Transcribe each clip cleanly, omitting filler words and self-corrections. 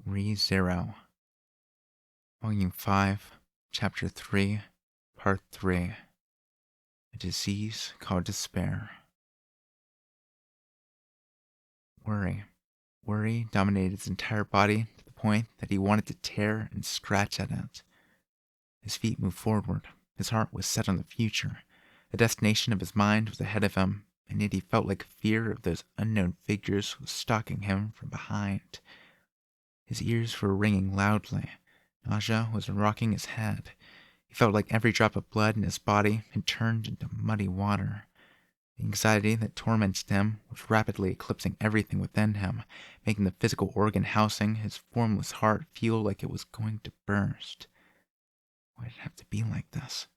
Re-Zero, Volume 5, Chapter 3, Part 3, A Disease Called Despair. Worry. Worry dominated his entire body to the point that he wanted to tear and scratch at it. His feet moved forward. His heart was set on the future. The destination of his mind was ahead of him, and yet he felt like fear of those unknown figures was stalking him from behind. His ears were ringing loudly. Nausea was rocking his head. He felt like every drop of blood in his body had turned into muddy water. The anxiety that tormented him was rapidly eclipsing everything within him, making the physical organ housing his formless heart feel like it was going to burst. Why did it have to be like this?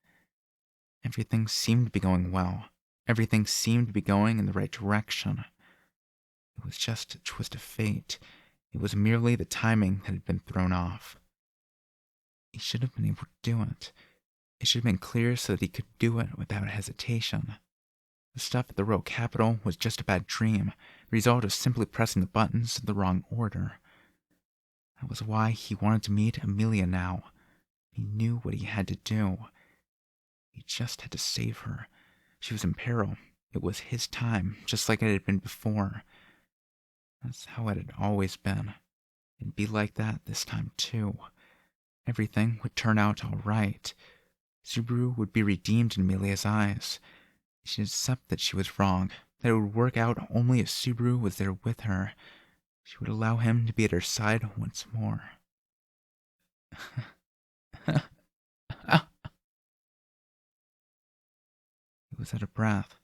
Everything seemed to be going well. Everything seemed to be going in the right direction. It was just a twist of fate. It was merely the timing that had been thrown off. He should have been able to do it. It should have been clear so that he could do it without hesitation. The stuff at the Royal Capitol was just a bad dream, the result of simply pressing the buttons in the wrong order. That was why he wanted to meet Amelia now. He knew what he had to do. He just had to save her. She was in peril. It was his time, just like it had been before. That's how it had always been. It'd be like that this time, too. Everything would turn out all right. Subaru would be redeemed in Amelia's eyes. She'd accept that she was wrong, that it would work out only if Subaru was there with her. She would allow him to be at her side once more. He was out of breath.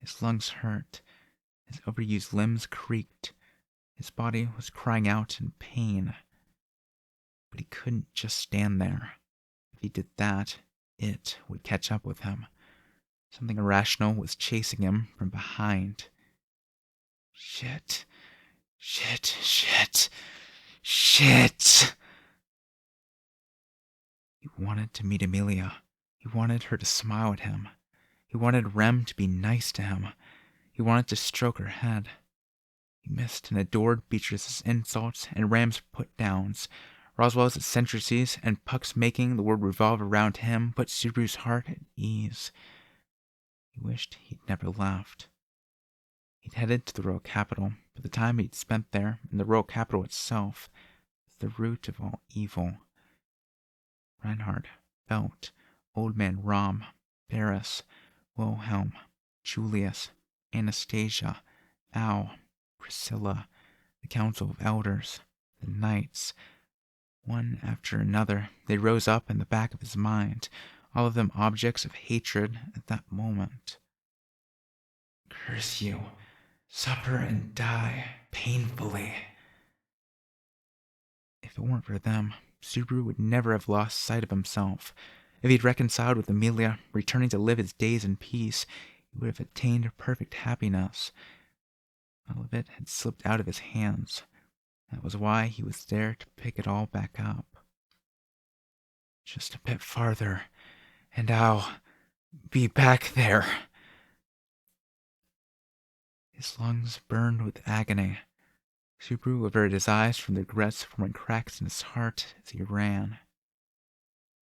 His lungs hurt. His overused limbs creaked. His body was crying out in pain. But he couldn't just stand there. If he did that, it would catch up with him. Something irrational was chasing him from behind. Shit. Shit. He wanted to meet Amelia. He wanted her to smile at him. He wanted Rem to be nice to him. He wanted to stroke her head. He missed and adored Beatrice's insults and Ram's put-downs, Roswell's eccentricities, and Puck's making the world revolve around him put Subaru's heart at ease. He wished he'd never left. He'd headed to the Royal Capitol, but the time he'd spent there, in the Royal Capitol itself, was the root of all evil. Reinhard, Belt, Old Man Rom, Paris, Wilhelm, Julius, Anastasia, Al, Priscilla, the Council of Elders, the Knights. One after another, they rose up in the back of his mind, all of them objects of hatred at that moment. Curse you. Suffer and die painfully. If it weren't for them, Subaru would never have lost sight of himself. If he'd reconciled with Amelia, returning to live his days in peace, he would have attained perfect happiness. All of it had slipped out of his hands. That was why he was there to pick it all back up. Just a bit farther, and I'll be back there. His lungs burned with agony. Subaru averted his eyes from the regrets forming cracks in his heart as he ran.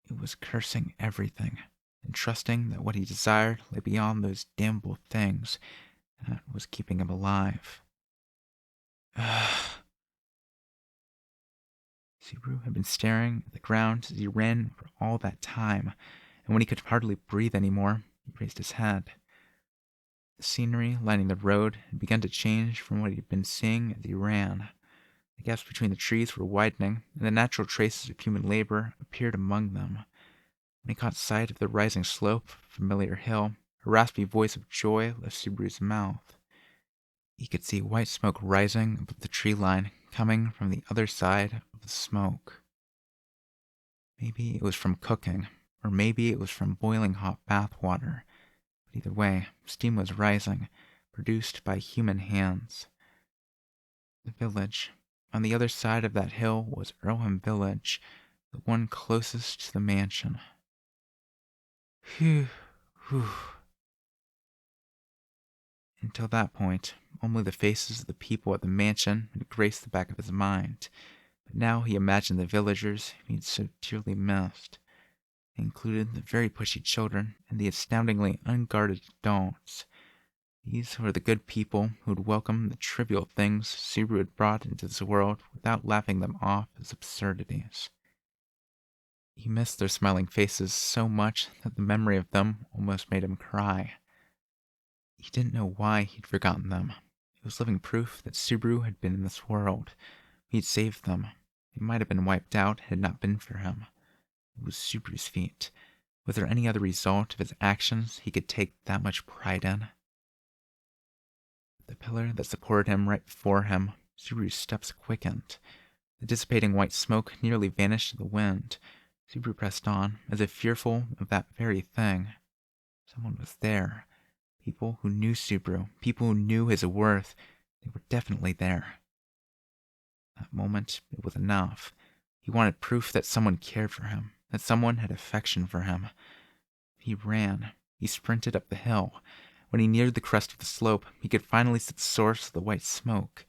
He was cursing everything, and trusting that what he desired lay beyond those damnable things that was keeping him alive. Subaru had been staring at the ground as he ran for all that time, and when he could hardly breathe anymore, he raised his head. The scenery lining the road had begun to change from what he had been seeing as he ran. The gaps between the trees were widening, and the natural traces of human labor appeared among them. When he caught sight of the rising slope of a familiar hill, a raspy voice of joy left Subaru's mouth. He could see white smoke rising above the tree line, coming from the other side of the smoke. Maybe it was from cooking, or maybe it was from boiling hot bath water. But either way, steam was rising, produced by human hands. The village. On the other side of that hill was Earlham Village, the one closest to the mansion. Phew. Until that point, only the faces of the people at the mansion had graced the back of his mind. But now he imagined the villagers he'd so dearly missed. They included the very pushy children and the astoundingly unguarded adults. These were the good people who would welcome the trivial things Subaru had brought into this world without laughing them off as absurdities. He missed their smiling faces so much that the memory of them almost made him cry. He didn't know why he'd forgotten them. It was living proof that Subaru had been in this world. He'd saved them. They might have been wiped out had it not been for him. It was Subaru's feat. Was there any other result of his actions he could take that much pride in? The pillar that supported him right before him, Subaru's steps quickened. The dissipating white smoke nearly vanished in the wind. Subaru pressed on, as if fearful of that very thing. Someone was there. People who knew Subaru, people who knew his worth, they were definitely there. That moment, it was enough. He wanted proof that someone cared for him, that someone had affection for him. He ran. He sprinted up the hill. When he neared the crest of the slope, he could finally see the source of the white smoke.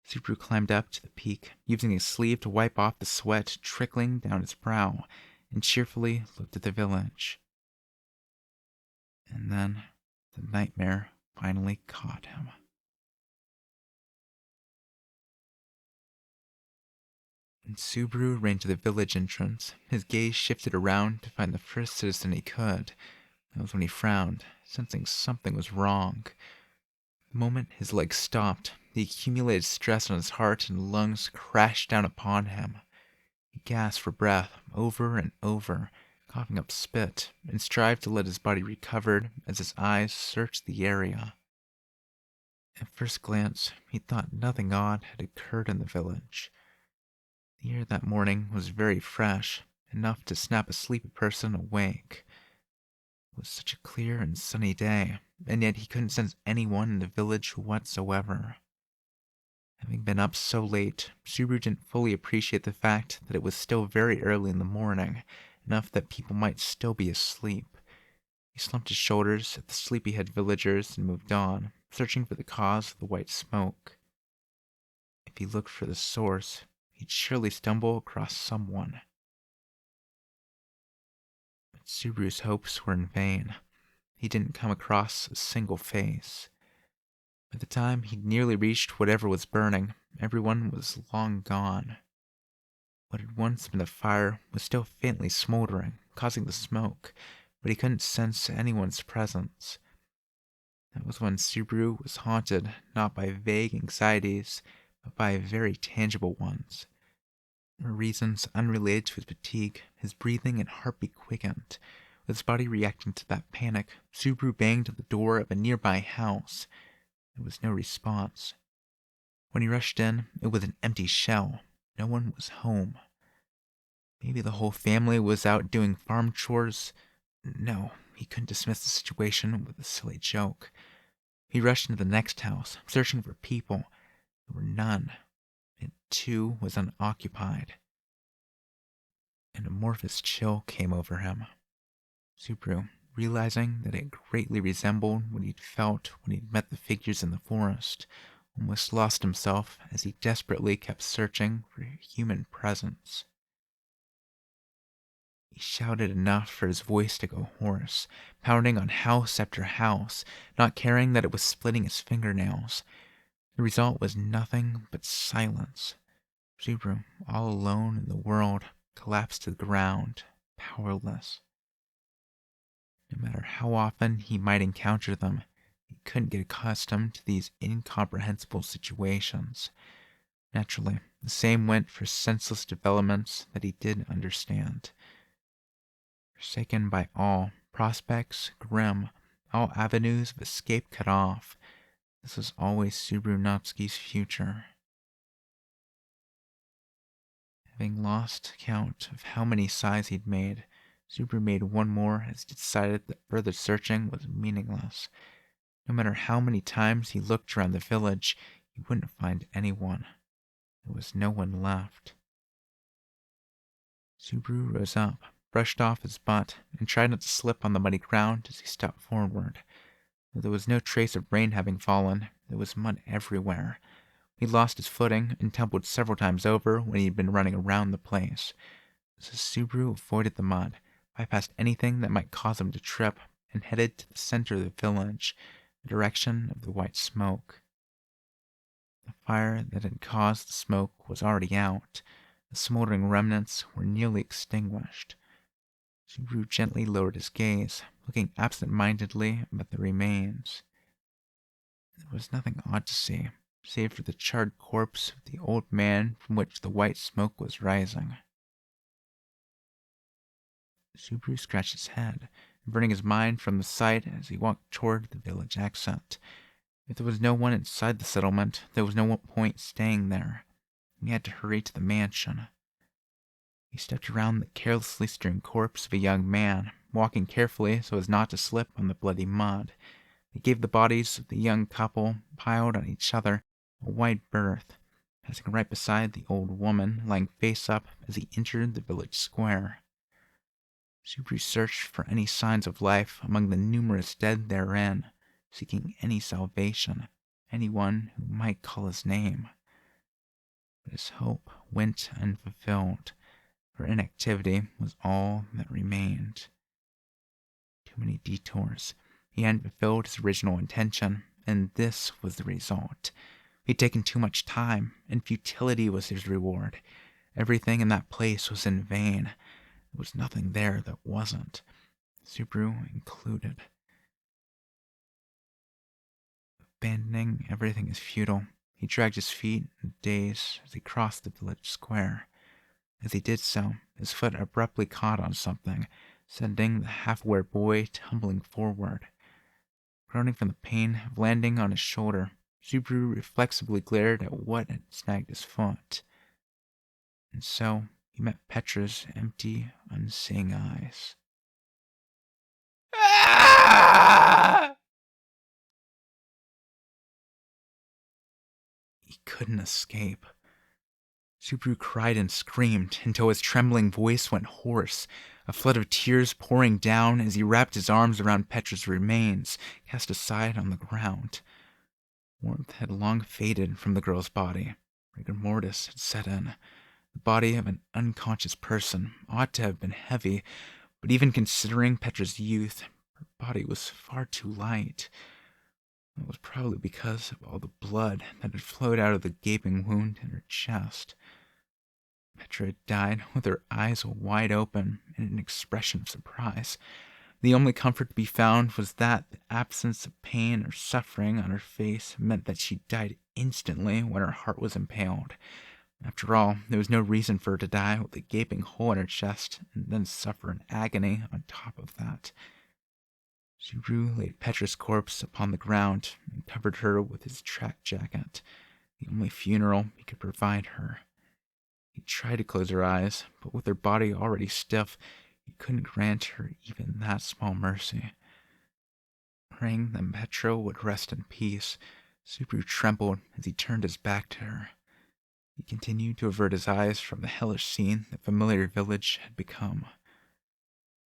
Subaru climbed up to the peak, using his sleeve to wipe off the sweat trickling down his brow, and cheerfully looked at the village. And then the nightmare finally caught him. When Subaru ran to the village entrance, his gaze shifted around to find the first citizen he could. That was when he frowned, sensing something was wrong. The moment his legs stopped, the accumulated stress on his heart and lungs crashed down upon him. He gasped for breath over and over, coughing up spit, and strived to let his body recover as his eyes searched the area. At first glance, he thought nothing odd had occurred in the village. The air that morning was very fresh, enough to snap a sleepy person awake. It was such a clear and sunny day, and yet he couldn't sense anyone in the village whatsoever. Having been up so late, Subaru didn't fully appreciate the fact that it was still very early in the morning, enough that people might still be asleep. He slumped his shoulders at the sleepyhead villagers and moved on, searching for the cause of the white smoke. If he looked for the source, he'd surely stumble across someone. But Subaru's hopes were in vain. He didn't come across a single face. By the time he'd nearly reached whatever was burning, everyone was long gone. What had once been a fire was still faintly smoldering, causing the smoke, but he couldn't sense anyone's presence. That was when Subaru was haunted not by vague anxieties, but by very tangible ones. For reasons unrelated to his fatigue, his breathing and heartbeat quickened. With his body reacting to that panic, Subaru banged at the door of a nearby house. There was no response. When he rushed in, it was an empty shell. No one was home. Maybe the whole family was out doing farm chores. No, he couldn't dismiss the situation with a silly joke. He rushed into the next house, searching for people. There were none. It, too, was unoccupied. An amorphous chill came over him. Subaru, realizing that it greatly resembled what he'd felt when he'd met the figures in the forest, almost lost himself as he desperately kept searching for a human presence. He shouted enough for his voice to go hoarse, pounding on house after house, not caring that it was splitting his fingernails. The result was nothing but silence. Subaru, all alone in the world, collapsed to the ground, powerless. No matter how often he might encounter them, he couldn't get accustomed to these incomprehensible situations. Naturally, the same went for senseless developments that he did understand. Forsaken by all, prospects grim, all avenues of escape cut off, this was always Subaru Natsuki's future. Having lost count of how many sighs he'd made, Subaru made one more as he decided that further searching was meaningless. No matter how many times he looked around the village, he wouldn't find anyone. There was no one left. Subaru rose up, brushed off his butt, and tried not to slip on the muddy ground as he stepped forward. Though there was no trace of rain having fallen, there was mud everywhere. He lost his footing and tumbled several times over when he'd been running around the place. So Subaru avoided the mud, bypassed anything that might cause him to trip, and headed to the center of the village, the direction of the white smoke. The fire that had caused the smoke was already out. The smoldering remnants were nearly extinguished. Subaru gently lowered his gaze, looking absent-mindedly at the remains. There was nothing odd to see, save for the charred corpse of the old man from which the white smoke was rising. Subaru scratched his head, averting his mind from the sight as he walked toward the village exit. If there was no one inside the settlement, there was no point staying there. He had to hurry to the mansion. He stepped around the carelessly strewn corpse of a young man, walking carefully so as not to slip on the bloody mud. He gave the bodies of the young couple, piled on each other, a wide berth, passing right beside the old woman lying face up as he entered the village square. Subaru searched for any signs of life among the numerous dead therein, seeking any salvation, anyone who might call his name. But his hope went unfulfilled, for inactivity was all that remained. Too many detours. He hadn't fulfilled his original intention, and this was the result. He'd taken too much time, and futility was his reward. Everything in that place was in vain. There was nothing there that wasn't, Subaru included. Abandoning everything as futile, he dragged his feet in a daze as he crossed the village square. As he did so, his foot abruptly caught on something, sending the half-aware boy tumbling forward. Groaning from the pain of landing on his shoulder, Subaru reflexively glared at what had snagged his foot. And so he met Petra's empty, unseeing eyes. Ah! He couldn't escape. Subaru cried and screamed until his trembling voice went hoarse, a flood of tears pouring down as he wrapped his arms around Petra's remains, cast aside on the ground. Warmth had long faded from the girl's body. Rigor mortis had set in. The body of an unconscious person ought to have been heavy, but even considering Petra's youth, her body was far too light. It was probably because of all the blood that had flowed out of the gaping wound in her chest. Petra had died with her eyes wide open in an expression of surprise. The only comfort to be found was that the absence of pain or suffering on her face meant that she died instantly when her heart was impaled. After all, there was no reason for her to die with a gaping hole in her chest and then suffer an agony on top of that. Subaru laid Petra's corpse upon the ground and covered her with his track jacket, the only funeral he could provide her. He tried to close her eyes, but with her body already stiff, he couldn't grant her even that small mercy. Praying that Petra would rest in peace, Subaru trembled as he turned his back to her. He continued to avert his eyes from the hellish scene the familiar village had become.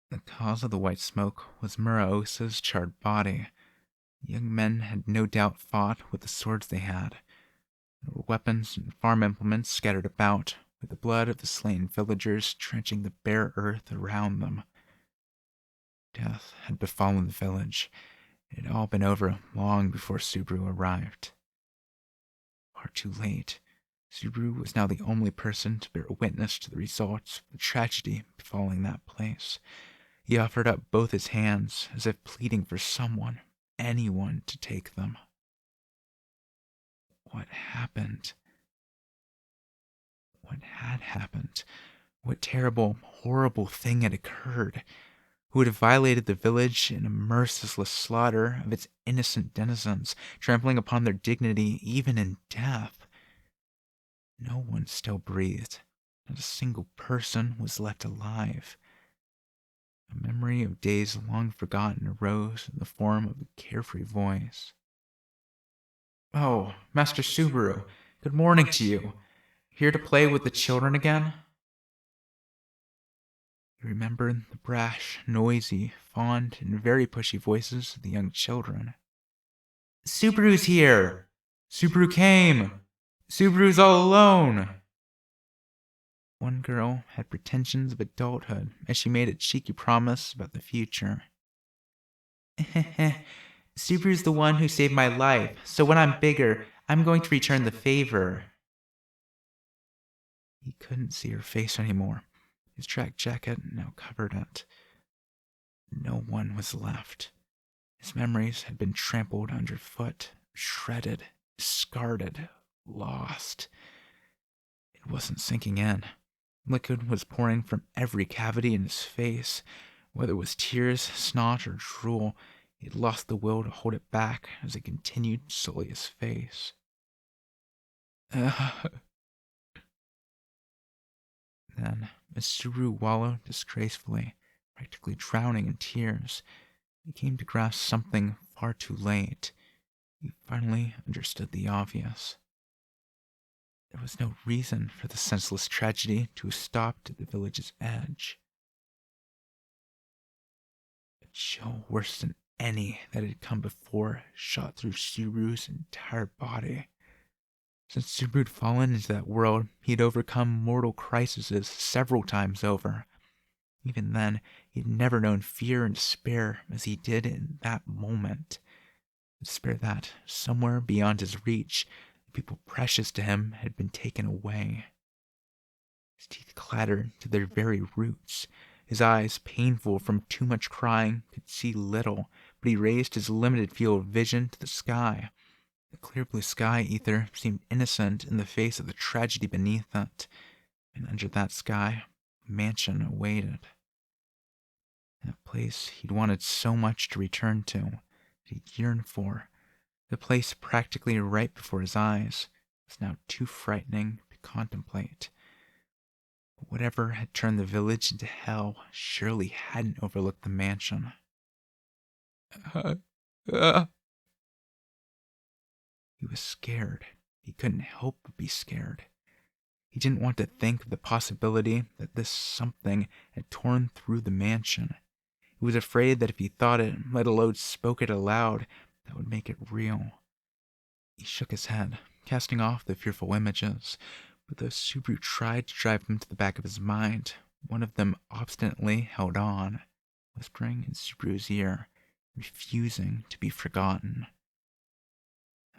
The cause of the white smoke was Muraosa's charred body. The young men had no doubt fought with the swords they had. There were weapons and farm implements scattered about, with the blood of the slain villagers trenching the bare earth around them. Death had befallen the village. It had all been over long before Subaru arrived. Far too late. Subaru was now the only person to bear witness to the results of the tragedy befalling that place. He offered up both his hands as if pleading for someone, anyone, to take them. What happened? What had happened? What terrible, horrible thing had occurred? Who had violated the village in a merciless slaughter of its innocent denizens, trampling upon their dignity even in death? No one still breathed. Not a single person was left alive. A memory of days long forgotten arose in the form of a carefree voice. "Oh, Master Subaru, good morning to you. Here to play with the children again?" He remembered the brash, noisy, fond, and very pushy voices of the young children. "Subaru's here! Subaru came!" Subaru's all alone! One girl had pretensions of adulthood as she made a cheeky promise about the future. Subaru's the one who saved my life, so when I'm bigger, I'm going to return the favor. He couldn't see her face anymore. His track jacket now covered it. No one was left. His memories had been trampled underfoot, shredded, discarded, lost. It wasn't sinking in. Liquid was pouring from every cavity in his face. Whether it was tears, snot, or drool, he had lost the will to hold it back as it continued to sully his face. Then, as Subaru wallowed disgracefully, practically drowning in tears, he came to grasp something far too late. He finally understood the obvious. There was no reason for the senseless tragedy to have stopped at the village's edge. A chill worse than any that had come before shot through Subaru's entire body. Since Subaru had fallen into that world, he had overcome mortal crises several times over. Even then, he had never known fear and despair as he did in that moment. Despair that, somewhere beyond his reach, the people precious to him had been taken away. His teeth clattered to their very roots. His eyes, painful from too much crying, could see little, but he raised his limited field of vision to the sky. The clear blue sky ether seemed innocent in the face of the tragedy beneath it, and under that sky, a mansion awaited. That place he'd wanted so much to return to, that he'd yearned for, the place practically right before his eyes, was now too frightening to contemplate. But whatever had turned the village into hell surely hadn't overlooked the mansion. He was scared. He couldn't help but be scared. He didn't want to think of the possibility that this something had torn through the mansion. He was afraid that if he thought it, let alone spoke it aloud, that would make it real. He shook his head, casting off the fearful images, but though Subaru tried to drive them to the back of his mind, one of them obstinately held on, whispering in Subaru's ear, refusing to be forgotten.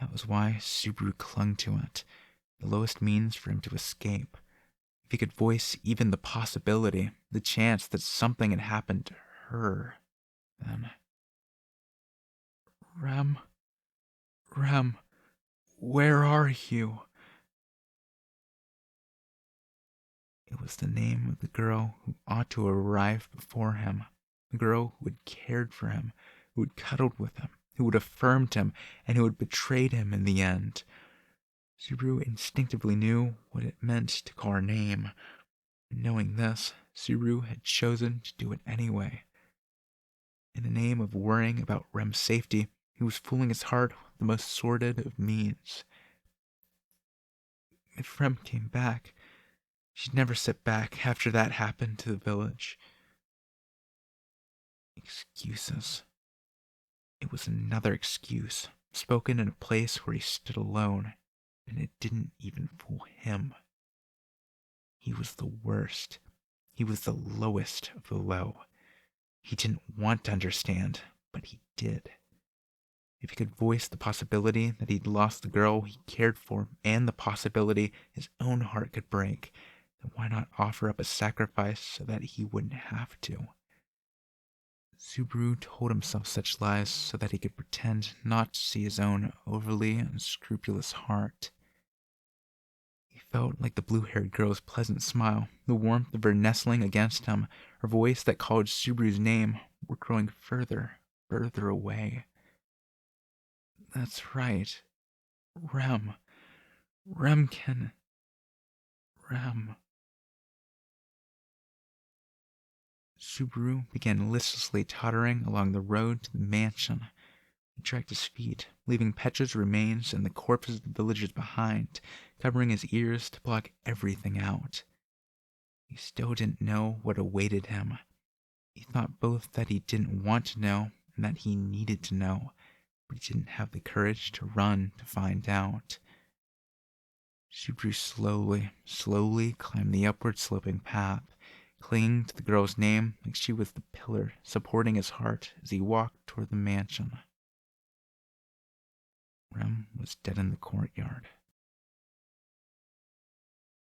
That was why Subaru clung to it, the lowest means for him to escape. If he could voice even the possibility, the chance that something had happened to her, then... Rem, where are you? It was the name of the girl who ought to have arrived before him, the girl who had cared for him, who had cuddled with him, who had affirmed him, and who had betrayed him in the end. Subaru instinctively knew what it meant to call her name. And knowing this, Subaru had chosen to do it anyway. In the name of worrying about Rem's safety, he was fooling his heart with the most sordid of means. If Rem came back, she'd never sit back after that happened to the village. Excuses. It was another excuse, spoken in a place where he stood alone, and it didn't even fool him. He was the worst. He was the lowest of the low. He didn't want to understand, but he did. If he could voice the possibility that he'd lost the girl he cared for and the possibility his own heart could break, then why not offer up a sacrifice so that he wouldn't have to? Subaru told himself such lies so that he could pretend not to see his own overly unscrupulous heart. He felt like the blue-haired girl's pleasant smile, the warmth of her nestling against him, her voice that called Subaru's name, were growing further away. That's right. Rem. Remkin. Rem. Subaru began listlessly tottering along the road to the mansion. He dragged his feet, leaving Petra's remains and the corpses of the villagers behind, covering his ears to block everything out. He still didn't know what awaited him. He thought both that he didn't want to know and that he needed to know, but he didn't have the courage to run to find out. Shubru slowly climbed the upward sloping path, clinging to the girl's name like she was the pillar supporting his heart as he walked toward the mansion. Rem was dead in the courtyard.